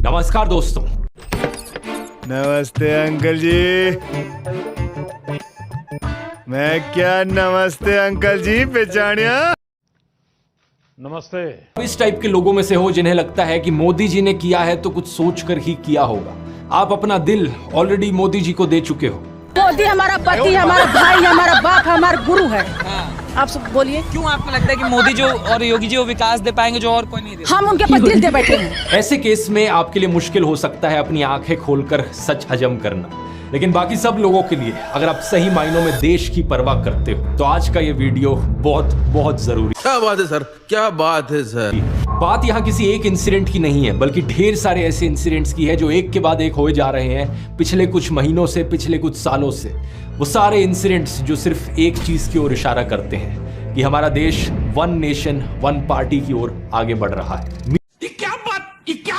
नमस्कार दोस्तों। नमस्ते अंकल जी। मैं क्या नमस्ते अंकल जी पहचानिया? नमस्ते। इस टाइप के लोगों में से हो जिन्हें लगता है कि मोदी जी ने किया है तो कुछ सोच कर ही किया होगा। आप अपना दिल ऑलरेडी मोदी जी को दे चुके हो। मोदी हमारा पति, हमारा भाई, हमारा बाप, हमारा गुरु है। आप सब बोलिए, क्यों आपको लगता है कि मोदी जो और योगी जी वो विकास दे पाएंगे जो और कोई नहीं दे? हम उनके पर दिल दे बैठे हैं। ऐसे केस में आपके लिए मुश्किल हो सकता है अपनी आंखें खोलकर सच हजम करना, लेकिन बाकी सब लोगों के लिए अगर आप सही मायनों में देश की परवाह करते हो तो आज का ये वीडियो बहुत बहुत जरूरी। क्या बात है सर, क्या बात है सर। बात यहाँ किसी एक इंसिडेंट की नहीं है, बल्कि ढेर सारे ऐसे इंसिडेंट्स की है जो एक के बाद एक होए जा रहे हैं पिछले कुछ महीनों से, पिछले कुछ सालों से। वो सारे इंसिडेंट्स जो सिर्फ एक चीज की ओर इशारा करते हैं कि हमारा देश वन नेशन वन पार्टी की ओर आगे बढ़ रहा है। ये क्या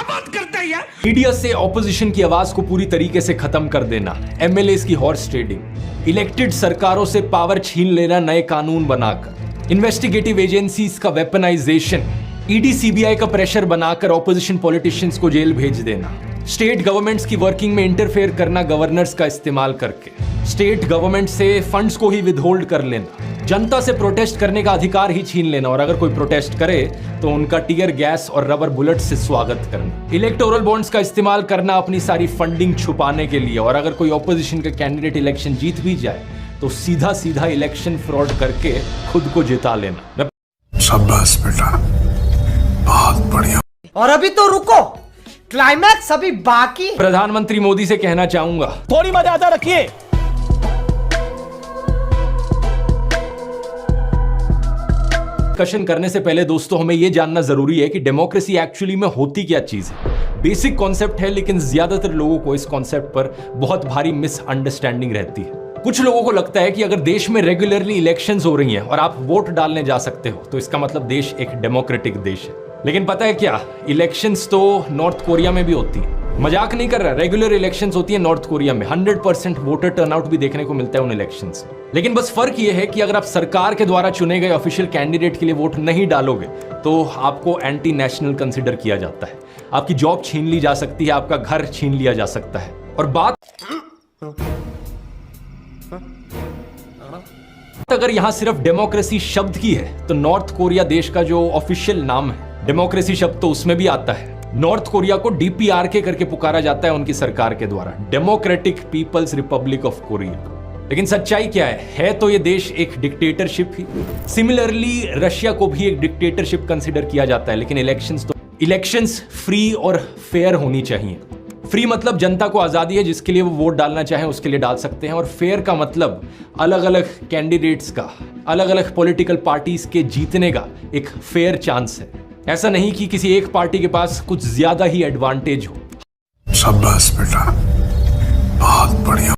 बात करता है यार? मीडिया से ऑपोजिशन की आवाज को पूरी तरीके से खत्म कर देना, एमएलएस की हॉर्स ट्रेडिंग, इलेक्टेड सरकारों से पावर छीन लेना नए कानून बनाकर, इन्वेस्टिगेटिव एजेंसीज का वेपनाइजेशन, ईडी सीबीआई का प्रेशर बनाकर ऑपोजिशन पॉलिटिशियंस को जेल भेज देना, स्टेट गवर्नमेंट्स की वर्किंग में इंटरफेयर करना गवर्नर्स का इस्तेमाल करके, स्टेट गवर्नमेंट से फंड्स को ही विदहोल्ड कर लेना, जनता से प्रोटेस्ट करने का अधिकार ही छीन लेना और अगर कोई प्रोटेस्ट करे तो उनका टीयर गैस और रबर बुलेट से स्वागत करना, इलेक्टोरल बॉन्ड्स का इस्तेमाल करना अपनी सारी फंडिंग छुपाने के लिए और अगर कोई ऑपोजिशन का कैंडिडेट इलेक्शन जीत भी जाए तो सीधा सीधा इलेक्शन फ्रॉड करके खुद को जिता लेना। शाबाश बेटा, बहुत बढ़िया। और अभी तो रुको, क्लाइमैक्स अभी बाकी। प्रधानमंत्री मोदी से कहना चाहूंगा, थोड़ी मर्यादा रखिए। डिस्कशन करने से पहले दोस्तों हमें यह जानना जरूरी है कि डेमोक्रेसी एक्चुअली में होती क्या चीज है। बेसिक कॉन्सेप्ट है, लेकिन ज्यादातर लोगों को इस कॉन्सेप्ट पर बहुत भारी मिसअंडरस्टैंडिंग रहती है। कुछ लोगों को लगता है कि अगर देश में रेगुलरली इलेक्शंस हो रही हैं और आप वोट डालने जा सकते हो तो इसका मतलब देश एक डेमोक्रेटिक देश है। लेकिन पता है क्या, इलेक्शंस तो नॉर्थ कोरिया में भी होती है। मजाक नहीं कर रहा, रेगुलर इलेक्शंस होती है नॉर्थ कोरिया में। 100% वोटर टर्नआउट भी देखने को मिलता है उन इलेक्शंस में। लेकिन बस फर्क यह है कि अगर आप सरकार के द्वारा चुने गए ऑफिशियल कैंडिडेट के लिए वोट नहीं डालोगे तो आपको एंटी नेशनल कंसिडर किया जाता है, आपकी जॉब छीन ली जा सकती है, आपका घर छीन लिया जा सकता है। और बात अगर यहां सिर्फ डेमोक्रेसी शब्द की है तो नॉर्थ कोरिया देश का जो ऑफिशियल नाम है डेमोक्रेसी शब्द तो उसमें भी आता है। नॉर्थ कोरिया को डीपीआरके करके पुकारा जाता है उनकी सरकार के द्वारा, Democratic People's Republic of Korea. लेकिन सच्चाई क्या है तो ये देश एक डिक्टेटरशिप ही। सिमिलरली रशिया को भी एक डिक्टेटरशिप कंसिडर किया जाता है। लेकिन इलेक्शंस फ्री और फेयर होनी चाहिए। फ्री मतलब जनता को आजादी है, जिसके लिए वो वोट डालना चाहे उसके लिए डाल सकते हैं, और फेयर का मतलब अलग अलग कैंडिडेट्स का, अलग अलग पॉलिटिकल पार्टीज के जीतने का एक फेयर चांस है। ऐसा नहीं कि किसी एक पार्टी के पास कुछ ज्यादा ही एडवांटेज हो। शाबाश बेटा, बहुत बढ़िया।